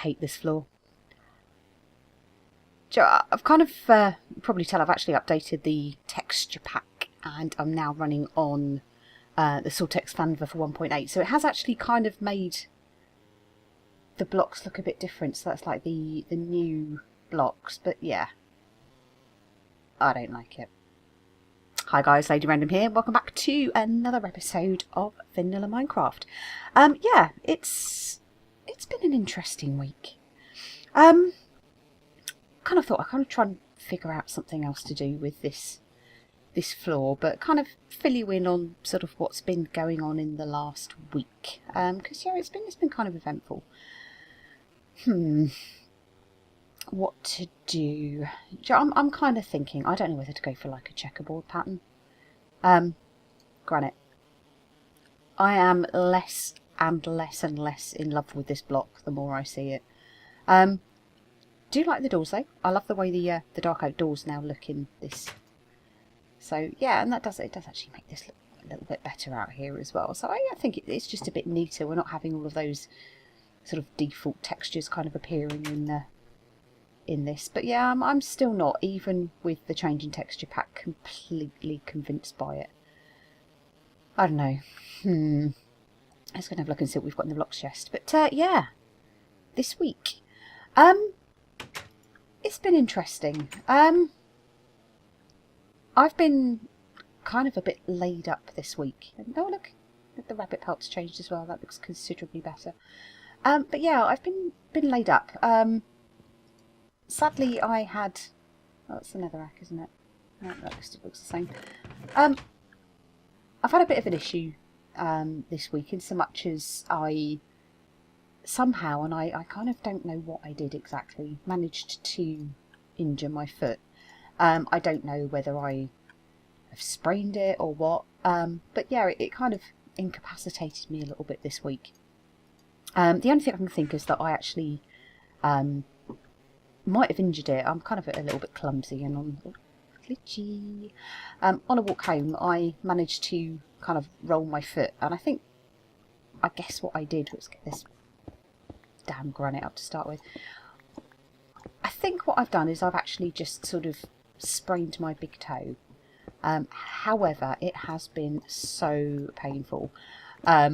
hate this floor. I've kind of, probably tell I've actually updated the texture pack, and I'm now running on the Sortex Fanva for 1.8, so it has actually kind of made the blocks look a bit different, so that's like the new blocks, but yeah, I don't like it. Hi guys, Lady Random here, welcome back to another episode of Vanilla Minecraft. Yeah, it's been an interesting week. Kind of thought I'd kind of try and figure out something else to do with this floor, but kind of fill you in on sort of what's been going on in the last week, because yeah, it's been kind of eventful. What to do? I'm kind of thinking, I don't know whether to go for like a checkerboard pattern. Granite. I am less and less and less in love with this block the more I see it. Do like the doors though. I love the way the dark oak doors now look in this. So yeah, and it does actually make this look a little bit better out here as well. So I think it's just a bit neater. We're not having all of those sort of default textures kind of appearing in this. But yeah, I'm still not, even with the change in texture pack, completely convinced by it. I don't know. Let's go and have a look and see what we've got in the blocks chest. But yeah, this week, it's been interesting. I've been kind of a bit laid up this week. Oh look, the rabbit pelt's changed as well. That looks considerably better. But yeah, I've been laid up. Sadly, I had... Oh, that's the netherrack, isn't it? No, that looks the same. I've had a bit of an issue this week, in so much as I somehow, and I kind of don't know what I did exactly, managed to injure my foot. I don't know whether I have sprained it or what, but yeah, it kind of incapacitated me a little bit this week. The only thing I can think is that I actually might have injured it. I'm kind of a little bit clumsy, and on glitchy. On a walk home, I managed to kind of roll my foot, and I guess what I did was get this damn granite up to start with. I think what I've done is I've actually just sort of sprained my big toe. However, it has been so painful. I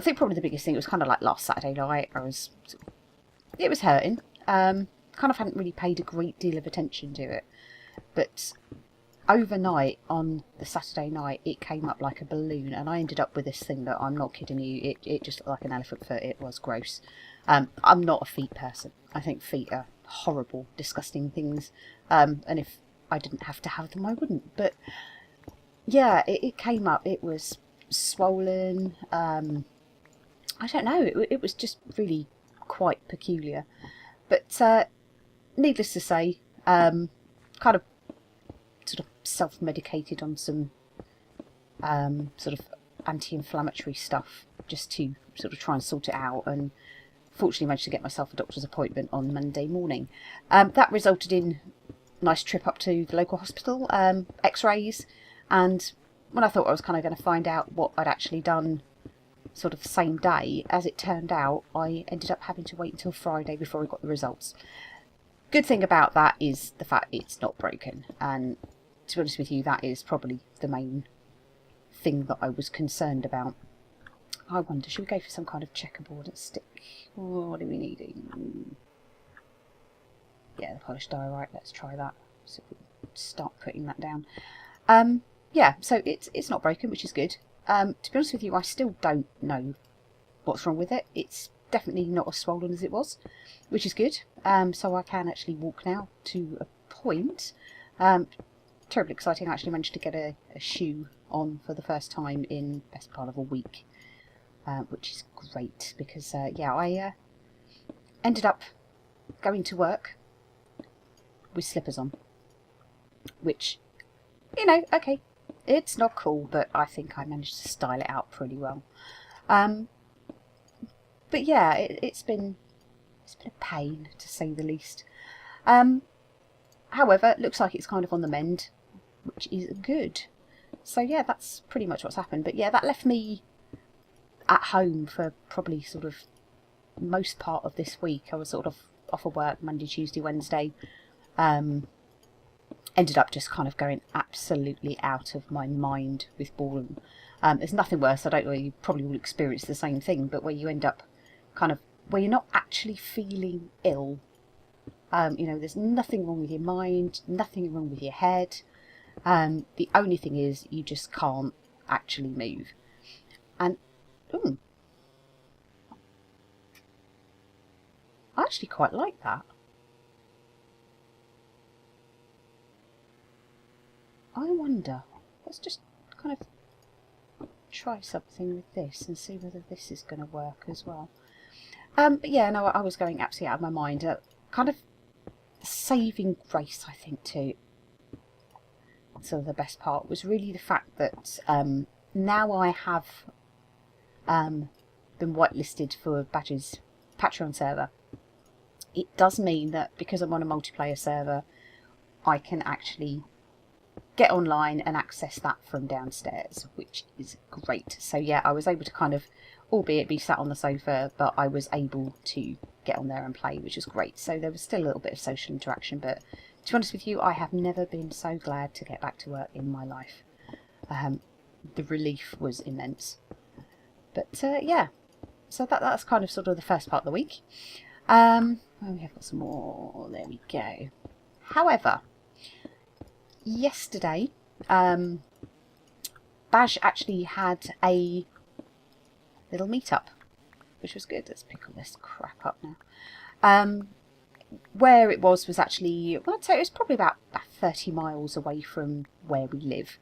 think probably the biggest thing, it was kind of like last Saturday night. It was hurting. Kind of hadn't really paid a great deal of attention to it, but overnight on the Saturday night it came up like a balloon, and I ended up with this thing that, I'm not kidding you, it just looked like an elephant foot. It was gross. I'm not a feet person. I think feet are horrible, disgusting things, and if I didn't have to have them I wouldn't. But yeah, it came up, it was swollen. I don't know, it was just really quite peculiar. But needless to say, kind of sort of self-medicated on some sort of anti-inflammatory stuff just to sort of try and sort it out, and fortunately managed to get myself a doctor's appointment on Monday morning. That resulted in a nice trip up to the local hospital, x-rays, and when I thought I was kind of going to find out what I'd actually done sort of the same day, as it turned out I ended up having to wait until Friday before I got the results. Good thing about that is the fact it's not broken, and to be honest with you, that is probably the main thing that I was concerned about. I wonder, should we go for some kind of checkerboard and stick? What are we needing? Yeah, the polished diorite, let's try that. So we start putting that down. Yeah, so it's not broken, which is good. To be honest with you, I still don't know what's wrong with it. It's definitely not as swollen as it was, which is good. So I can actually walk now to a point. Terribly exciting. I actually managed to get a shoe on for the first time in the best part of a week, which is great, because yeah, I ended up going to work with slippers on, which, you know, okay, it's not cool, but I think I managed to style it out pretty well. But yeah, it's been a pain, to say the least. However, it looks like it's kind of on the mend, which is good. So yeah, that's pretty much what's happened. But yeah, that left me at home for probably sort of most part of this week. I was sort of off of work Monday, Tuesday, Wednesday. Ended up just kind of going absolutely out of my mind with boredom. There's nothing worse. I don't know, you probably will experience the same thing, but where you end up kind of, where you're not actually feeling ill. You know, there's nothing wrong with your mind, nothing wrong with your head. The only thing is you just can't actually move. And I actually quite like that. I wonder, let's just kind of try something with this and see whether this is going to work as well. But yeah, no, I was going absolutely out of my mind. Kind of saving grace, I think, too. So the best part was really the fact that now I have been whitelisted for Badger's Patreon server. It does mean that because I'm on a multiplayer server, I can actually get online and access that from downstairs, which is great. So yeah, I was able to kind of, albeit be sat on the sofa, but I was able to get on there and play, which was great. So there was still a little bit of social interaction, but to be honest with you, I have never been so glad to get back to work in my life. The relief was immense. But yeah, so that's kind of sort of the first part of the week. Oh, we have got some more. There we go. However, yesterday, Baj actually had a little meet-up, which was good. Let's pick all this crap up now. Where it was actually, well, I'd say it was probably about 30 miles away from where we live.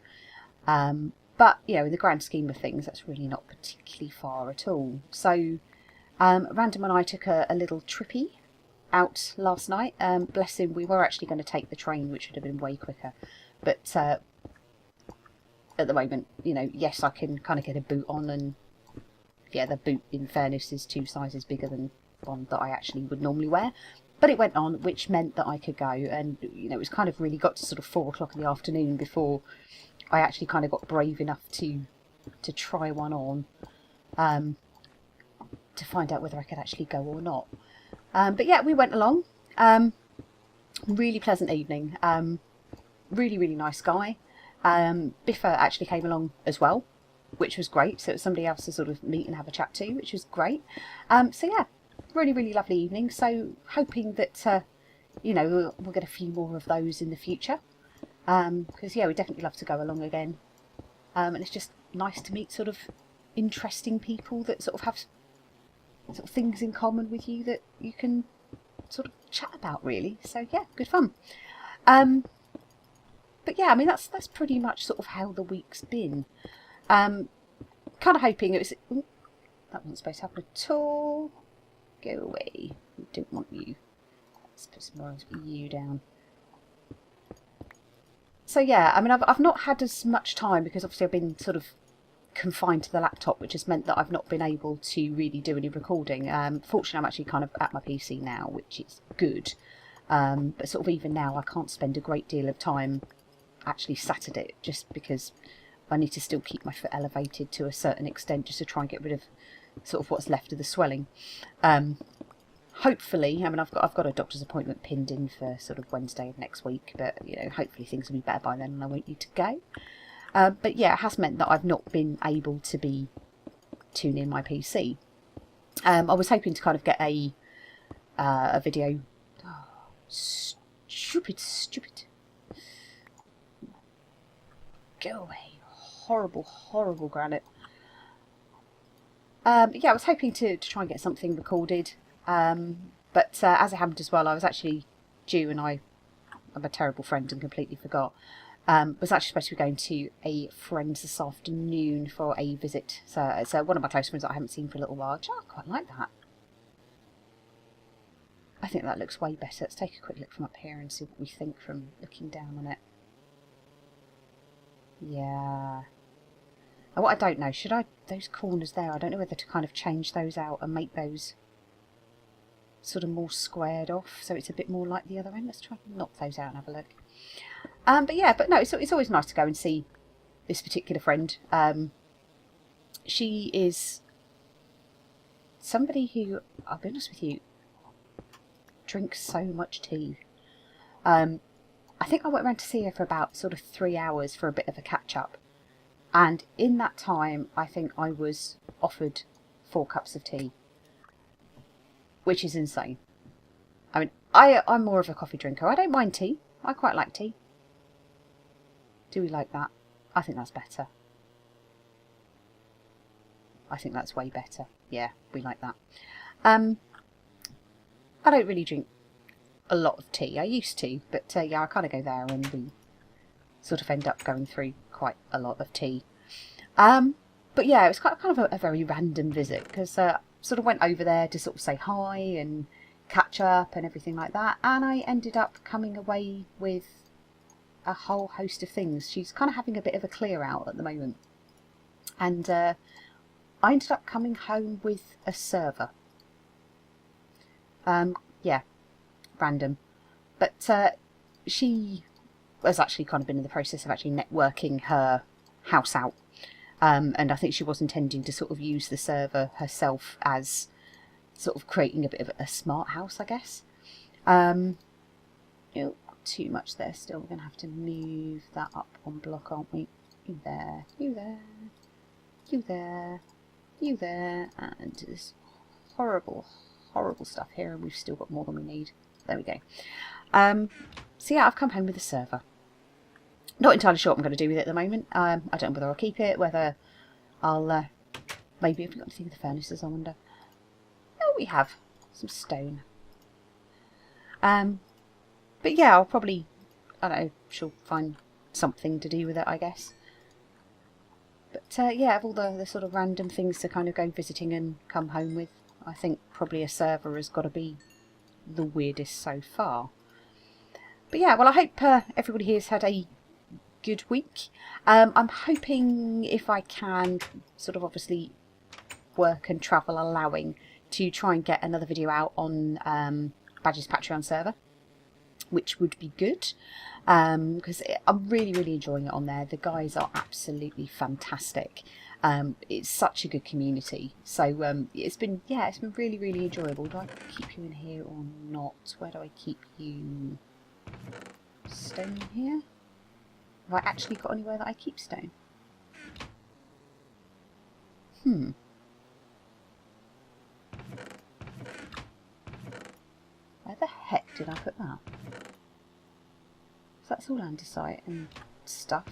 But, you know, in the grand scheme of things, that's really not particularly far at all. So, Random and I took a little trippy out last night. Bless him, we were actually going to take the train, which would have been way quicker. But at the moment, you know, yes, I can kind of get a boot on, and yeah, the boot, in fairness, is 2 sizes bigger than one that I actually would normally wear. But it went on, which meant that I could go, and you know, it was kind of really got to sort of 4 o'clock in the afternoon before I actually kind of got brave enough to try one on, to find out whether I could actually go or not. But yeah, we went along. Really pleasant evening. Really, really nice guy. Biffa actually came along as well, which was great. So it was somebody else to sort of meet and have a chat to, which was great. So yeah, really, really lovely evening. So hoping that, you know, we'll get a few more of those in the future. Because yeah, we'd definitely love to go along again. And it's just nice to meet sort of interesting people that sort of have sort of things in common with you that you can sort of chat about, really. So yeah, good fun. But yeah, I mean, that's pretty much sort of how the week's been. Kind of hoping it was... Ooh, that wasn't supposed to happen at all. Go away. We don't want you. Let's put some more of you down. So yeah, I mean, I've not had as much time because obviously I've been sort of confined to the laptop, which has meant that I've not been able to really do any recording. Fortunately, I'm actually kind of at my PC now, which is good. But sort of even now, I can't spend a great deal of time actually sat at it, just because I need to still keep my foot elevated to a certain extent, just to try and get rid of sort of what's left of the swelling. Hopefully, I mean, I've got a doctor's appointment pinned in for sort of Wednesday of next week, but you know, hopefully things will be better by then and I won't need to go. But yeah, it has meant that I've not been able to be too near my PC. I was hoping to kind of get a video. Oh, stupid. Go away. Horrible granite. But yeah, I was hoping to try and get something recorded. But as it happened as well, I was actually due, and I'm a terrible friend and completely forgot. Was actually supposed to be going to a friend's this afternoon for a visit. So it's one of my close friends that I haven't seen for a little while. I quite like that. I think that looks way better. Let's take a quick look from up here and see what we think from looking down on it. Yeah. And what I don't know, should I, those corners there, I don't know whether to kind of change those out and make those sort of more squared off so it's a bit more like the other end. Let's try and knock those out and have a look. But yeah, but no, it's always nice to go and see this particular friend. She is somebody who, I'll be honest with you, drinks so much tea. I think I went around to see her for about sort of 3 hours for a bit of a catch-up. And in that time, I think I was offered 4 cups of tea. Which is insane. I mean, I'm more of a coffee drinker. I don't mind tea. I quite like tea. Do we like that? I think that's better. I think that's way better. Yeah, we like that. I don't really drink a lot of tea. I used to, but yeah, I kind of go there and we sort of end up going through quite a lot of tea. But yeah, it was kind of a very random visit because sort of went over there to sort of say hi and catch up and everything like that, and I ended up coming away with a whole host of things. She's kind of having a bit of a clear out at the moment, and I ended up coming home with a server. Yeah, random, but she has actually kind of been in the process of actually networking her house out, and I think she was intending to sort of use the server herself as sort of creating a bit of a smart house, I guess. Oh, too much there still. We're going to have to move that up one block, aren't we? You there, you there, you there, you there, and this horrible stuff here, and we've still got more than we need. There we go. So yeah, I've come home with a server. Not entirely sure what I'm going to do with it at the moment. I don't know whether I'll keep it, whether I'll maybe have we got anything with the furnaces, I wonder. Oh, we have some stone. But yeah, I'll probably, I don't know, she'll find something to do with it, I guess. But yeah, of all the sort of random things to kind of go visiting and come home with, I think probably a server has got to be the weirdest so far. But yeah, well, I hope everybody here has had a good week. I'm hoping, if I can, sort of obviously work and travel allowing, to try and get another video out on Badger's Patreon server, which would be good, because I'm really enjoying it on there. The guys are absolutely fantastic. It's such a good community, so it's been really enjoyable. Do I keep you in here or not? Where do I keep you? Stone in here? Have I actually got anywhere that I keep stone? Where the heck did I put that? So that's all andesite and stuff.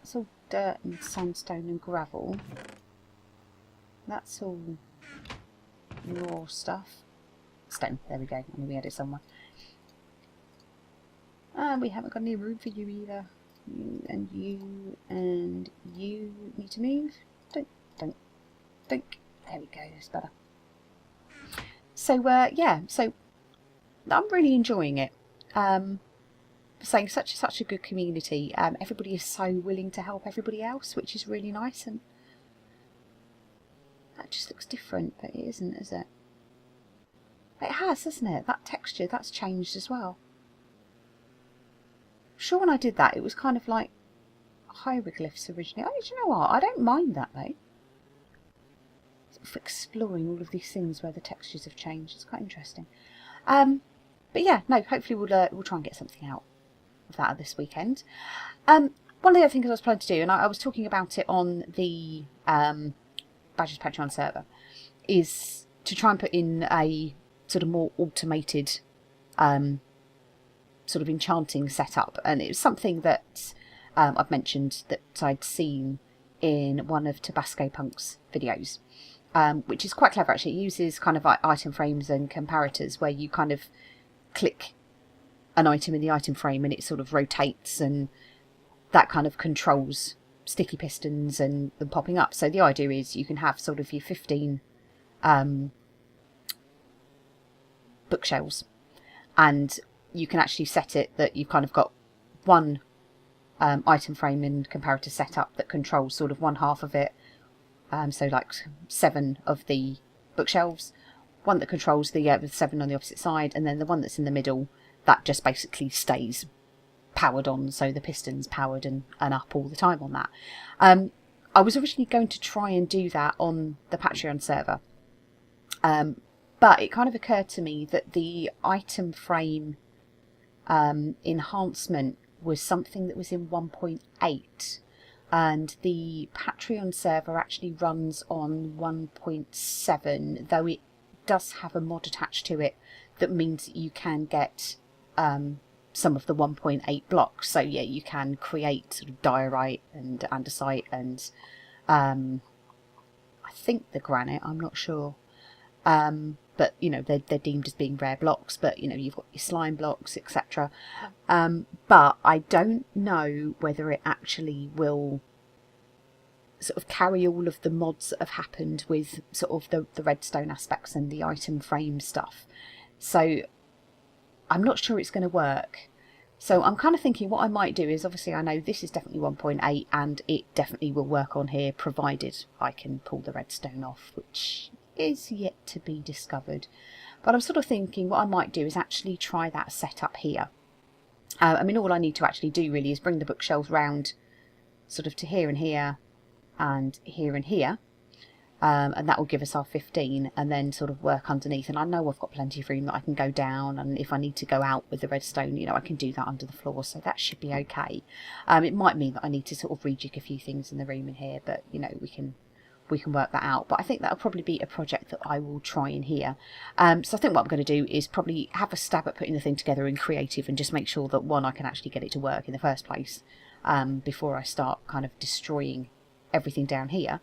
That's all dirt and sandstone and gravel. That's all raw stuff. Stone, there we go. I knew we had it somewhere. And we haven't got any room for you either. You and you need to move. Don't. There we go, that's better. So yeah, so I'm really enjoying it. Saying such a good community. Everybody is so willing to help everybody else, which is really nice, and that just looks different, but it isn't, is it? It has, hasn't it? That texture, that's changed as well. Sure, when I did that, it was kind of like hieroglyphs originally. Oh, do you know what? I don't mind that though. Sort of exploring all of these things where the textures have changed. It's quite interesting. But yeah, no. Hopefully, we'll try and get something out of that this weekend. One of the other things I was planning to do, and I was talking about it on the Badger's Patreon server, is to try and put in a sort of more automated sort of enchanting setup, and it was something that I've mentioned that I'd seen in one of Tabasco Punk's videos, which is quite clever actually. It uses kind of like item frames and comparators where you kind of click an item in the item frame and it sort of rotates, and that kind of controls sticky pistons and them popping up. So the idea is you can have sort of your 15 bookshelves, and you can actually set it that you've kind of got one item frame and comparator set up that controls sort of one half of it, so like 7 of the bookshelves, one that controls the 7 on the opposite side, and then the one that's in the middle that just basically stays powered on, so the piston's powered and up all the time on that. I was originally going to try and do that on the Patreon server, But it kind of occurred to me that the item frame enhancement was something that was in 1.8, and the Patreon server actually runs on 1.7, though it does have a mod attached to it that means that you can get some of the 1.8 blocks. So yeah, you can create sort of diorite and andesite and I think the granite, I'm not sure. But you know, they're deemed as being rare blocks, but you know, you've got your slime blocks, etc. But I don't know whether it actually will sort of carry all of the mods that have happened with sort of the redstone aspects and the item frame stuff. So I'm not sure it's going to work. So I'm kind of thinking what I might do is, obviously I know this is definitely 1.8 and it definitely will work on here provided I can pull the redstone off, which is yet to be discovered. But I'm sort of thinking what I might do is actually try that setup here. I mean, all I need to actually do really is bring the bookshelves round sort of to here and here and here and here. And that will give us our 15, and then sort of work underneath. And I know I've got plenty of room that I can go down, and if I need to go out with the redstone, you know, I can do that under the floor, so that should be okay. It might mean that I need to sort of rejig a few things in the room in here, but you know, we can work that out. But I think that'll probably be a project that I will try in here. So I think what I'm going to do is probably have a stab at putting the thing together in creative and just make sure that, one, I can actually get it to work in the first place before I start kind of destroying everything down here.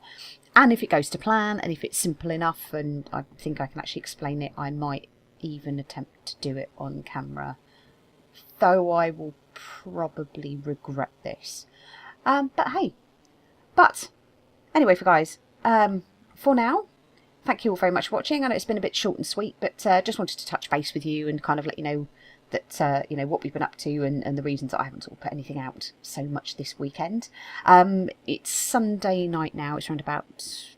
And if it goes to plan, and if it's simple enough and I think I can actually explain it, I might even attempt to do it on camera, though I will probably regret this. But hey, anyway, guys, for now, thank you all very much for watching. I know it's been a bit short and sweet, but just wanted to touch base with you and kind of let you know that you know, what we've been up to and the reasons I haven't sort of put anything out so much this weekend. It's Sunday night now. It's around about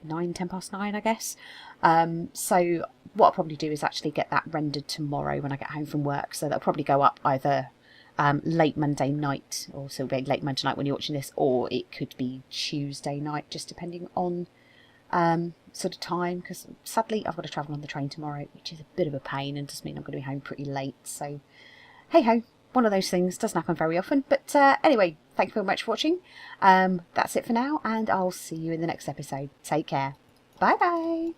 10 past 9, I guess. So what I'll probably do is actually get that rendered tomorrow when I get home from work. So that'll probably go up either late Monday night, or so it'll be late Monday night when you're watching this, or it could be Tuesday night, just depending on sort of time, because sadly I've got to travel on the train tomorrow, which is a bit of a pain and does mean I'm going to be home pretty late. So hey ho, one of those things, doesn't happen very often. But anyway, thank you very much for watching. That's it for now, and I'll see you in the next episode. Take care. Bye bye.